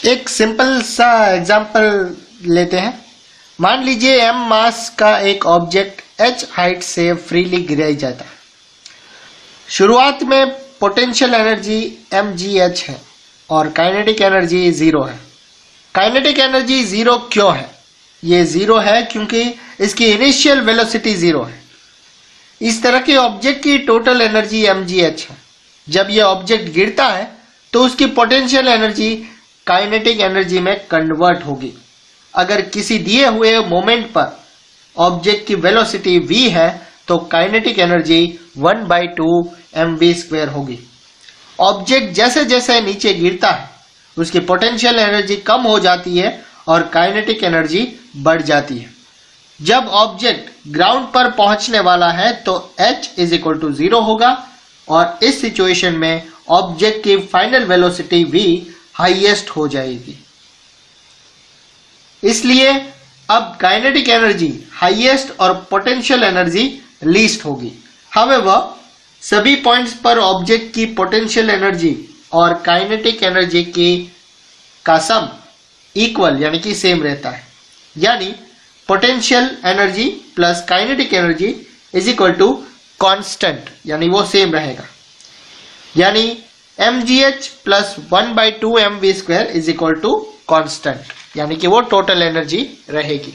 एक सिंपल सा एग्जांपल लेते हैं। मान लीजिए m मास का एक ऑब्जेक्ट h हाइट से फ्रीली गिराया जाता है। शुरुआत में पोटेंशियल एनर्जी mgh है और काइनेटिक एनर्जी 0 है। काइनेटिक एनर्जी 0 क्यों है? ये 0 है क्योंकि इसकी इनिशियल वेलोसिटी 0 है। इस तरह के ऑब्जेक्ट की टोटल एनर्जी mgh है। जब यह ऑब्जेक्ट गिरता है तो उसकी पोटेंशियल एनर्जी काइनेटिक एनर्जी में कन्वर्ट होगी। अगर किसी दिए हुए मोमेंट पर ऑब्जेक्ट की वेलोसिटी v है तो काइनेटिक एनर्जी 1/2 mv² होगी। ऑब्जेक्ट जैसे जैसे नीचे गिरता है उसकी पोटेंशियल एनर्जी कम हो जाती है और काइनेटिक एनर्जी बढ़ जाती है। जब ऑब्जेक्ट ग्राउंड पर पहुंचने वाला है तो h = 0 होगा और इस सिचुएशन में ऑब्जेक्ट की फाइनल वेलोसिटी v हाईएस्ट हो जाएगी। इसलिए अब काइनेटिक एनर्जी हाईएस्ट और पोटेंशियल एनर्जी लीस्ट होगी। हाउएवर सभी पॉइंट्स पर ऑब्जेक्ट की पोटेंशियल एनर्जी और काइनेटिक एनर्जी का सम इक्वल यानी कि सेम रहता है। यानी potential energy plus kinetic energy = constant, यानी वो सेम रहेगा। यानी mgh + 1/2 mv² कांस्टेंट, यानी कि वो टोटल एनर्जी रहेगी।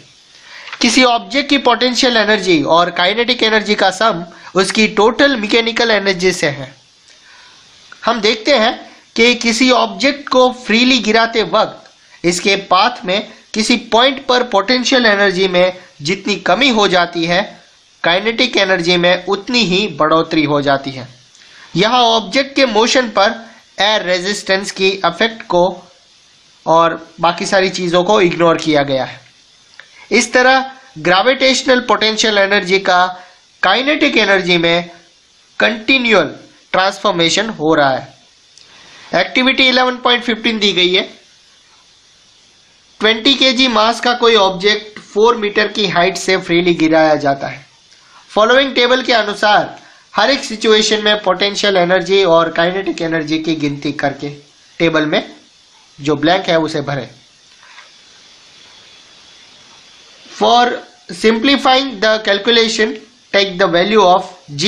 किसी ऑब्जेक्ट की पोटेंशियल एनर्जी और काइनेटिक एनर्जी का सम उसकी टोटल मैकेनिकल एनर्जी से है। हम देखते हैं कि किसी ऑब्जेक्ट को फ्रीली गिराते वक्त इसके पाथ में किसी पॉइंट पर पोटेंशियल एनर्जी में जितनी कमी हो जाती है काइनेटिक एनर्जी में उतनी ही बढ़ोतरी हो जाती है। यहाँ ऑब्जेक्ट के मोशन पर एयर रेजिस्टेंस की इफेक्ट को और बाकी सारी चीजों को इग्नोर किया गया है। इस तरह ग्रेविटेशनल पोटेंशियल एनर्जी का काइनेटिक एनर्जी में कंटिन्यूअल ट्रांसफॉर्मेशन हो रहा है। एक्टिविटी 11.15 दी गई है। 20 kg मास का कोई ऑब्जेक्ट 4 मीटर की हाइट से फ्रीली गिराया जाता है। फॉलोइंग टेबल के अनुसार हर एक सिचुएशन में पोटेंशियल एनर्जी और काइनेटिक एनर्जी की गिनती करके टेबल में जो ब्लैंक है उसे भरें। For simplifying the calculation take the value of g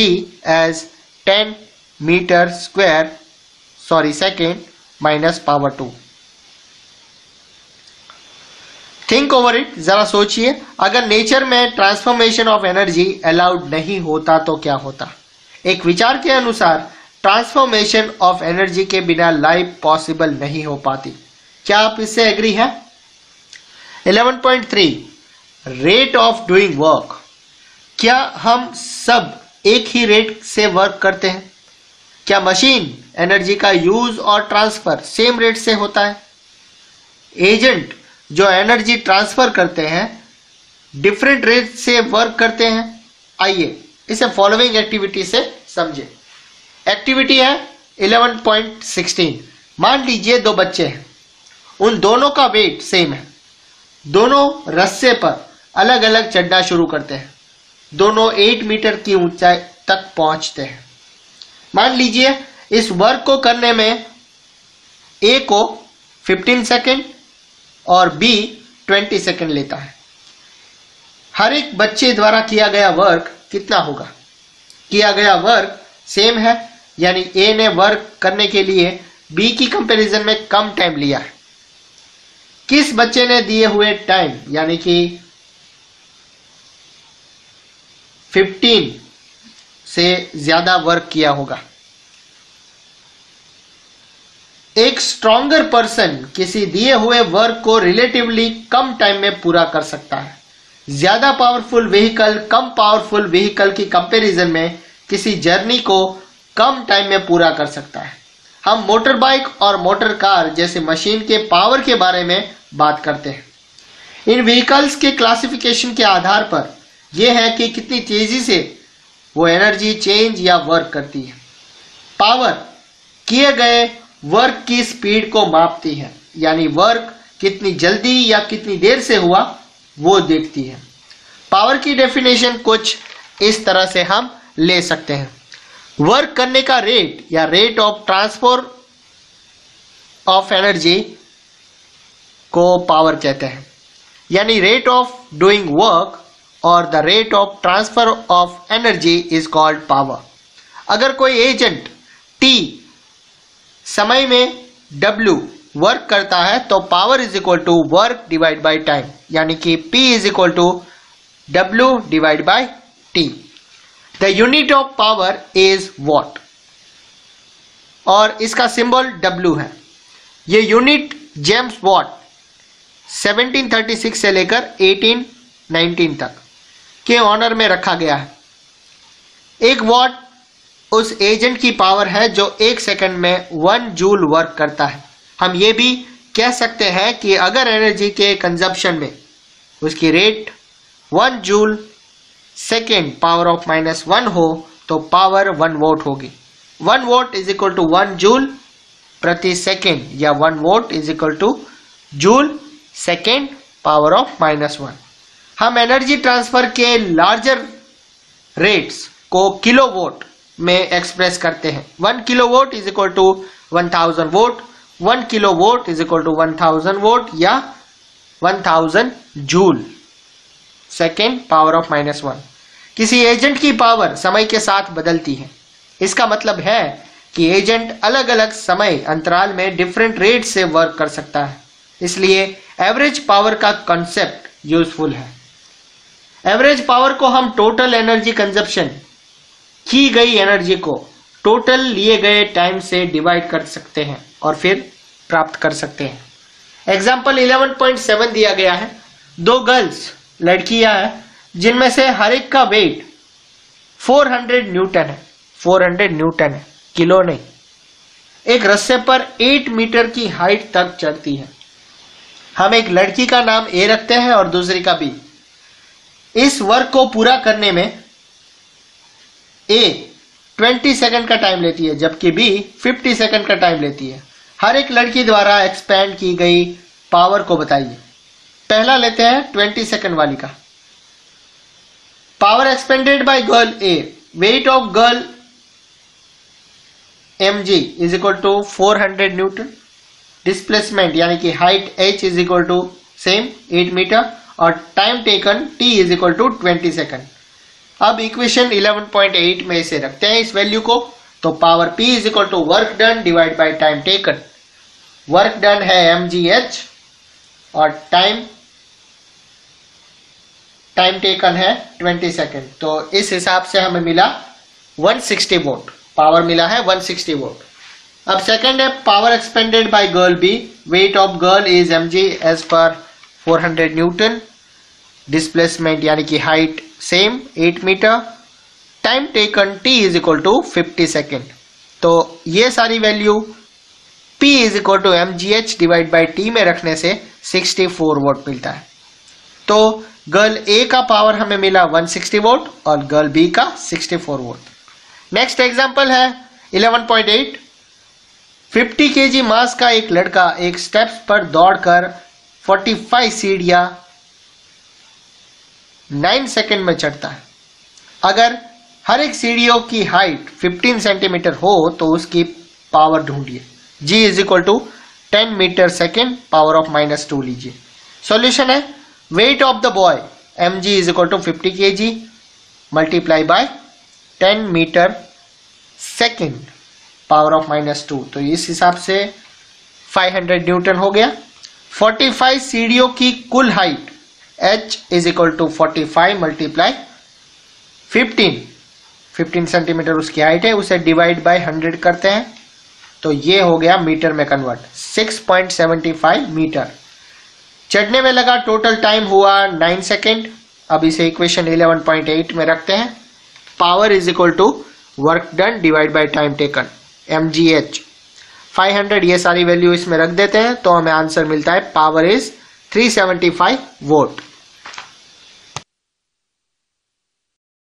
as 10 metre square second minus power 2। Think over it, जरा सोचिए, अगर नेचर में ट्रांसफॉर्मेशन ऑफ एनर्जी अलाउड नहीं होता तो क्या होता? एक विचार के अनुसार ट्रांसफॉर्मेशन ऑफ एनर्जी के बिना लाइफ पॉसिबल नहीं हो पाती। क्या आप इससे एग्री हैं? 11.3 रेट ऑफ डूइंग वर्क। क्या हम सब एक ही रेट से वर्क करते हैं? क्या मशीन एनर्जी का यूज और ट्रांसफर सेम रेट से होता है? एजेंट जो एनर्जी ट्रांसफर करते हैं डिफरेंट रेट से वर्क करते हैं। आइए इसे फॉलोइंग एक्टिविटी से समझे। एक्टिविटी है 11.16। मान लीजिए दो बच्चे हैं, उन दोनों का वेट सेम है। दोनों रस्से पर अलग अलग चढ़ना शुरू करते हैं। दोनों 8 मीटर की ऊंचाई तक पहुंचते हैं। मान लीजिए इस वर्क को करने में ए को 15 सेकेंड और बी 20 सेकेंड लेता है। हर एक बच्चे द्वारा किया गया वर्क कितना होगा? किया गया वर्क सेम है, यानी ए ने वर्क करने के लिए बी की कंपैरिजन में कम टाइम लिया है। किस बच्चे ने दिए हुए टाइम यानी कि 15 से ज्यादा वर्क किया होगा? एक स्ट्रॉन्गर पर्सन किसी दिए हुए वर्क को रिलेटिवली कम टाइम में पूरा कर सकता है। ज्यादा पावरफुल व्हीकल कम पावरफुल व्हीकल की कंपैरिजन में किसी जर्नी को कम टाइम में पूरा कर सकता है। हम मोटर बाइक और मोटर कार जैसे मशीन के पावर के बारे में बात करते हैं। इन व्हीकल्स के क्लासिफिकेशन के आधार पर यह है कि कितनी तेजी से वो एनर्जी चेंज या वर्क करती है। पावर किए गए वर्क की स्पीड को मापती है, यानी वर्क कितनी जल्दी या कितनी देर से हुआ वो देखती है। पावर की डेफिनेशन कुछ इस तरह से हम ले सकते हैं। वर्क करने का रेट या rate of transfer of energy को पावर कहते हैं, यानी रेट ऑफ डूइंग वर्क और the rate of transfer of energy is called power. अगर कोई एजेंट T समय में W वर्क करता है तो power is equal to work divide by time, यानी कि P is equal to W divide by T। The unit of power is watt और इसका सिंबल W है। ये यूनिट जेम्स वॉट 1736 से लेकर 1819 तक के ऑनर में रखा गया है। एक वॉट उस एजेंट की पावर है जो 1 सेकंड में 1 जूल वर्क करता है। हम ये भी कह सकते हैं कि अगर एनर्जी के कंजप्शन में उसकी rate 1 joule second power of -1 हो तो पावर 1 वोट होगी। 1 watt is equal to 1 joule प्रति सेकेंड या 1 watt is equal to joule second power of -1। हम एनर्जी ट्रांसफर के लार्जर रेट्स को किलोवोट में एक्सप्रेस करते हैं। 1 kilowatt is equal to 1000 watt, 1 kilowatt is equal to 1000 watt या 1000 जूल सेकेंड पावर ऑफ -1। किसी एजेंट की पावर समय के साथ बदलती है। इसका मतलब है कि एजेंट अलग अलग समय अंतराल में डिफरेंट रेट से वर्क कर सकता है, इसलिए एवरेज पावर का कॉन्सेप्ट यूजफुल है। एवरेज पावर को हम टोटल एनर्जी कंजप्शन की गई एनर्जी को टोटल लिए गए टाइम से डिवाइड कर सकते हैं और फिर प्राप्त कर सकते हैं। एग्जाम्पल 11.7 दिया गया है। 2 गर्ल्स लड़कियां हैं जिनमें से हर एक का वेट 400 न्यूटन है। 400 न्यूटन है, किलो नहीं। एक रस्से पर 8 मीटर की हाइट तक चढ़ती है। हम एक लड़की का नाम A रखते हैं और दूसरी का B। इस वर्क को पूरा करने में A 20 सेकंड का टाइम लेती है जबकि B 50 सेकंड का टाइम लेती है। हर एक लड़की द्वारा एक्सपेंड की गई पावर को बताइए। पहला लेते हैं 20 सेकंड वाली का। Power expended by girl A, weight of girl mg is equal to 400 newton, displacement यानी कि height h is equal to same 8 metre और time taken t is equal to 20 second. अब इक्वेशन 11.8 में इसे रखते हैं इस वैल्यू को, तो power p is equal to work done divide by time taken. Work done है mgh और टाइम टेकन है 20 सेकंड। तो इस हिसाब से हमें मिला 160 वोट। पावर मिला है 160 वोट। अब सेकंड है power expended by girl B, weight of girl is mg as per 400 newton, displacement यानी कि height same 8 metre, time taken t is equal to 50 second. तो ये सारी value p is equal to mgh divide by t में रखने से 64 vote मिलता है। तो गर्ल A का पावर हमें मिला 160 वोट और गर्ल B का 64 वोट। नेक्स्ट एग्जांपल है 11.8। 50 kg मास का एक लड़का एक स्टेप्स पर दौड़कर 45 सीढ़ियां 9 सेकंड में चढ़ता है। अगर हर एक सीढ़ियों की हाइट 15 सेंटीमीटर हो तो उसकी पावर ढूंढिए। G is equal to 10 metre second power of -2 लीजिए। सॉल्यूशन है weight of the boy mg is equal to 50 kg multiply by 10 metre second power of -2। तो इस हिसाब से 500 न्यूटन हो गया। 45 सीढ़ियों की कुल height h is equal to 45 multiply 15 centimetre उसकी हाइट है, उसे डिवाइड बाय 100 करते हैं तो ये हो गया मीटर में कन्वर्ट 6.75 मीटर। चढ़ने में लगा टोटल टाइम हुआ 9 सेकेंड। अब इसे इक्वेशन 11.8 में रखते हैं। Power is equal to work done divide by time taken mgh 500, ये सारी वैल्यू इसमें रख देते हैं तो हमें आंसर मिलता है पावर इज 375 वोट।